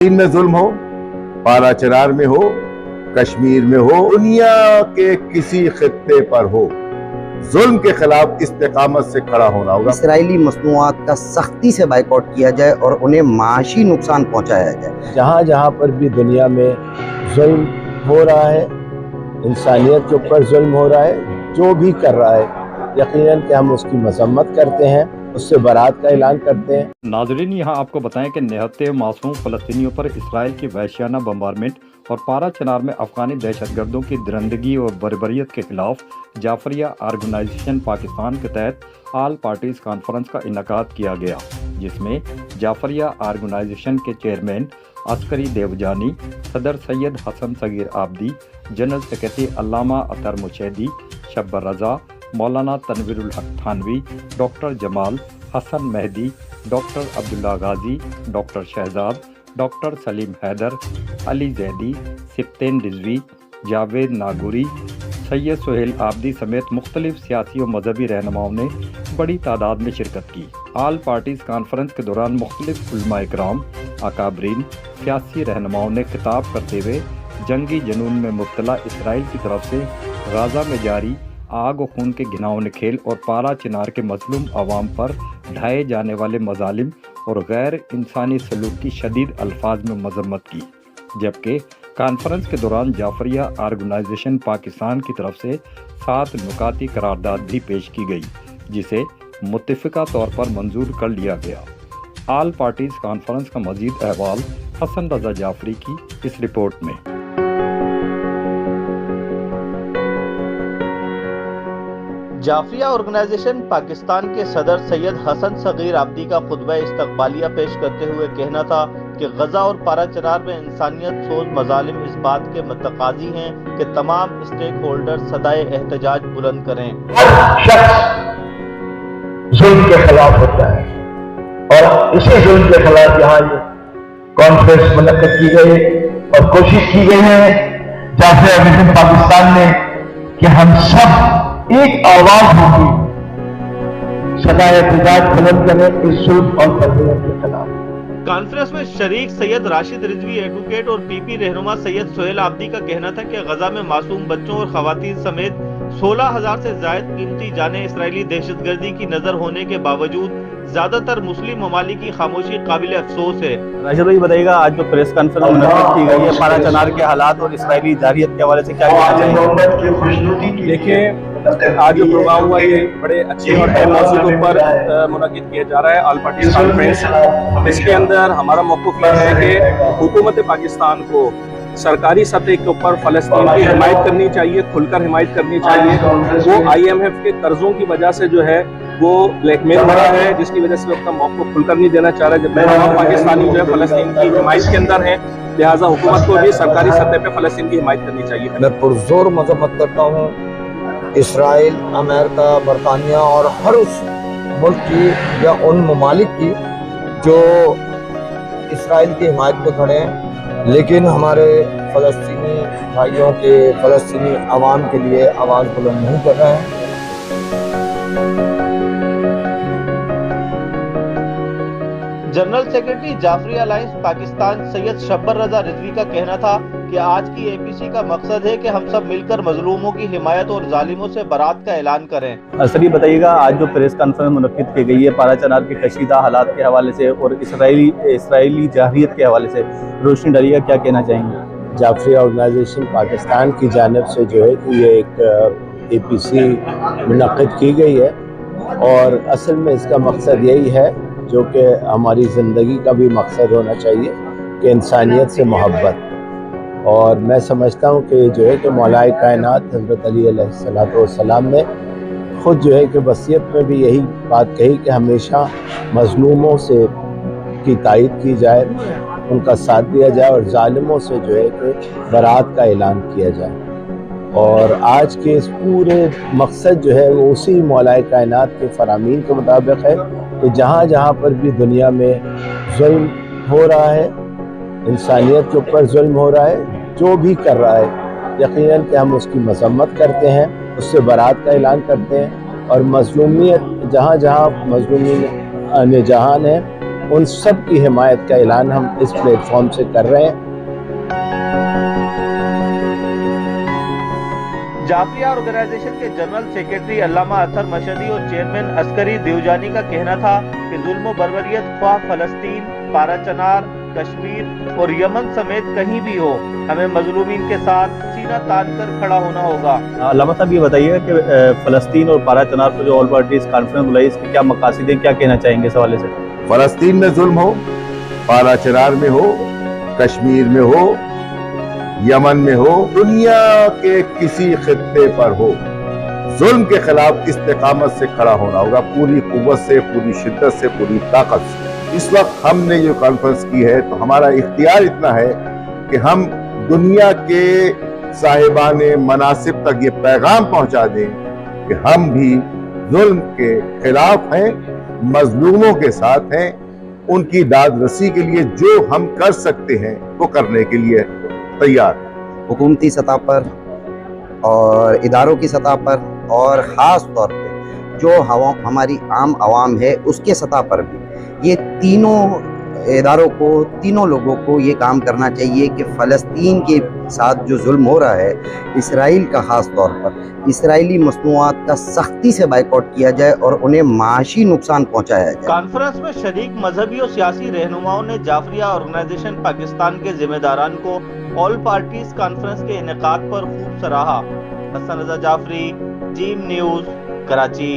चीन में जुल्म हो, पारा चनार में हो, कश्मीर में हो, दुनिया के किसी खित्ते पर हो, जुल्म के खिलाफ इस्तेकामत से खड़ा होना होगा। इसराइली मसनूआत का सख्ती से बाइकआउट किया जाए और उन्हें माशी नुकसान पहुंचाया जाए। जहाँ जहाँ पर भी दुनिया में जुल्म हो रहा है, इंसानियत के ऊपर जुल्म हो रहा है, जो भी कर रहा है, यकीनन कि हम उसकी मजम्मत करते हैं, उससे बरात का ऐलान करते हैं। नाजरीन, यहाँ आपको बताएं कि निहत्ते मासूम फ़लस्तीनियों पर इसराइल की वहशियाना बम्बारमेंट और पारा चनार में अफगानी दहशतगर्दों की दरंदगी और बर्बरियत के खिलाफ जाफरिया आर्गेनाइजेशन पाकिस्तान के तहत आल पार्टीज कॉन्फ्रेंस का इनकाद किया गया, जिसमें जाफरिया आर्गेनाइजेशन के चेयरमैन अस्करी देवजानी, सदर सैयद हसन सगीर आबदी, जनरल सेक्रेटरी अल्लामा अतर मुशैदी, शब्बर रज़ा, मौलाना तनवीरुल हक थानवी, डॉक्टर जमाल, हसन मेहदी, डॉक्टर अब्दुल्ला गाजी, डॉक्टर शहजाद, डॉक्टर सलीम हैदर, अली जैदी, सिप्तेन रिजवी, जावेद नागूरी, सैयद सुहेल आबदी समेत मुख्तलिफ सियासी और मजहबी रहनुमाओं ने बड़ी तादाद में शिरकत की। आल पार्टीज कॉन्फ्रेंस के दौरान मुख्तलिफ उलमा इकराम, अकाबरीन, सियासी रहनुमाओं ने खिताब करते हुए जंगी जनून में मुब्तला इसराइल की तरफ से गाजा में जारी आग व खून के घिनौने खेल और पारा चिनार के मजलूम अवाम पर ढाए जाने वाले मजालिम और गैर इंसानी सलूक की शदीद अल्फाज में मजम्मत की। जबकि कॉन्फ्रेंस के दौरान जाफरिया आर्गेनाइजेशन पाकिस्तान की तरफ से 7 नुकाती करारदाद भी पेश की गई, जिसे मुत्तफ़िका तौर पर मंजूर कर लिया गया। आल पार्टीज कॉन्फ्रेंस का मज़ीद अहवाल हसन रज़ा जाफरी की इस रिपोर्ट में। जाफरिया ऑर्गेनाइजेशन पाकिस्तान के सदर सैयद हसन सगीर आबदी का खुतबा इस्तकबालिया पेश करते हुए कहना था कि गजा और पारा चनार में इंसानियत सोज मजालिम इस बात के मुतकाजी हैं कि तमाम स्टेक होल्डर सदाए एहतजाज बुलंद करें। शख्स जुल्म के खिलाफ होता है और इसी जुल्म के खिलाफ यहाँ कॉन्फ्रेंस मुनक्किद की गई और कोशिश की गई है जाफरिया मिशन पाकिस्तान में कि हम सब एक आवाज होगी, सदाए एहतजाज बुलंद करें इस जुल्म और बर्बरियत के खिलाफ। कॉन्फ्रेंस में शरीक सैयद राशिद रिजवी एडवोकेट और पीपी रहनुमा सैयद सुहेल आबदी का कहना था कि गजा में मासूम बच्चों और खवातीन समेत 16,000 से ज्यादा कीमती जानें इसराइली दहशतगर्दी की नजर होने के बावजूद ज्यादातर मुस्लिम ममालिक की खामोशी काबिल अफसोस है। राशिद भाई बताइएगा, आज जो प्रेस कॉन्फ्रेंस मुनक्किद की गई है पारा चनार के हालात और इसराइली जारहियत के हवाले से क्या कहना चाहिए? देखिए, आज जो प्रोग्राम हुआ ये बड़े अच्छे और अहम मौजू के ऊपर मुनक्किद किया जा रहा है आल पार्टीज कॉन्फ्रेंस। इसके अंदर हमारा मौक़िफ़ ये है कि हुकूमत पाकिस्तान को सरकारी सतह के ऊपर फ़लस्तीन की हिमायत करनी चाहिए, खुलकर हिमायत करनी चाहिए। वो IMF के कर्जों की वजह से जो है वो ब्लैकमेल हो रहा है, जिसकी वजह से अपना मौक़िफ़ खुलकर नहीं देना चाह रहा है। जब तमाम पाकिस्तानी जो है फ़लस्तीन की हिमायत के अंदर है, लिहाजा हुकूमत को भी सरकारी सतह पर फ़लस्तीन की हिमायत करनी चाहिए। मैं पुरजोर मजम्मत करता हूँ इसराइल, अमेरिका, बरतानिया और हर उस मुल्क की या उन ममालिक की जो इसराइल की हिमायत में खड़े हैं, लेकिन हमारे फ़लस्तीनी भाइयों के, फ़लस्तीनी अवाम के लिए आवाज़ बुलंद नहीं कर रहे हैं। General secretary Jafaria Alliance Pakistan Syed Shabbar Raza Rizvi का कहना था कि आज की APC का मकसद है कि हम सब मिलकर मजलूमों की हिमायत और जालिमों से बरात का ऐलान करें। सर ये बताइएगा, आज जो प्रेस कॉन्फ्रेंस मुनक्किद की गई है पारा चनार के कशीदा हालात के हवाले से और इसराइली जारहियत के हवाले से रोशनी डालिएगा, क्या कहना चाहेंगे? जाफरिया ऑर्गेनाइजेशन पाकिस्तान की जानिब से जो है कि ये एक APC मुनक्किद की गई है और असल में इसका मकसद यही है जो कि हमारी ज़िंदगी का भी मकसद होना चाहिए कि इंसानियत से मोहब्बत। और मैं समझता हूँ कि जो है कि मौलाए कायनात हज़रत अली अलैहिस्सलाम ने ख़ुद जो है कि वसीयत में भी यही बात कही कि हमेशा मज़लूमों से की तायद की जाए, उनका साथ दिया जाए और ज़ालिमों से जो है कि बरात का ऐलान किया जाए। और आज के इस पूरे मकसद जो है वो उसी मौलाए कायनात के फरामीन के मुताबिक है कि जहाँ जहाँ पर भी दुनिया में जुल्म हो रहा है, इंसानियत के ऊपर जुल्म हो रहा है, जो भी कर रहा है, यकीनन कि हम उसकी मजम्मत करते हैं, उससे बरात का ऐलान करते हैं और मज़लूमियत जहाँ जहाँ मज़लूमीन जहान है उन सब की हिमायत का ऐलान हम इस प्लेटफॉर्म से कर रहे हैं। जाफरिया ऑर्गेनाइजेशन के जनरल सेक्रेटरी अल्लामा अतहर मशहदी और चेयरमैन अस्करी देवजानी का कहना था कि जुल्म व बर्बरियत ख्वाह फलस्तीन, पारा चनार, कश्मीर और यमन समेत कहीं भी हो, हमें मजलूमीन के साथ सीना तान कर खड़ा होना होगा। अल्लामा साहब, ये बताइए कि फलस्तीन और पारा चनार पर जो ऑल पार्टीज कॉन्फ्रेंस बुलाई, इसके क्या मकासद हैं, क्या कहना चाहेंगे इस हवाले से? फलस्तीन में जुल्म हो, पारा चनार में हो, कश्मीर में हो, यमन में हो, दुनिया के किसी खित्ते पर हो, जुल्म के खिलाफ इस्तेकामत से खड़ा होना होगा, पूरी कुव्वत से, पूरी शिद्दत से, पूरी ताकत से। इस वक्त हमने जो कॉन्फ्रेंस की है तो हमारा इख्तियार इतना है कि हम दुनिया के साहिबाने मनासिब तक ये पैगाम पहुंचा दें कि हम भी जुल्म के खिलाफ हैं, मजलूमों के साथ हैं, उनकी दाद रसी के लिए जो हम कर सकते हैं वो करने के लिए तैयार। हुकूमती सतह पर और इदारों की सतह पर और ख़ास तौर पे जो हमारी आम आवाम है उसके सतह पर भी ये तीनों इदारों को, तीनों लोगों को ये काम करना चाहिए कि फ़लस्तीन के साथ जो जुल्म हो रहा है, इसराइल का ख़ास तौर पर इसराइली मसनूआत का सख्ती से बाइकआउट किया जाए और उन्हें माशी नुकसान पहुँचाया जाए। कॉन्फ्रेंस में शरीक मजहबी और सियासी रहनुमाओं ने जाफरिया ऑर्गेनाइजेशन पाकिस्तान के जिम्मेदारान को ऑल पार्टीज कॉन्फ्रेंस के इनेकाद पर खूब सराहा। Hasan Raza Jafri, gym news, Karachi.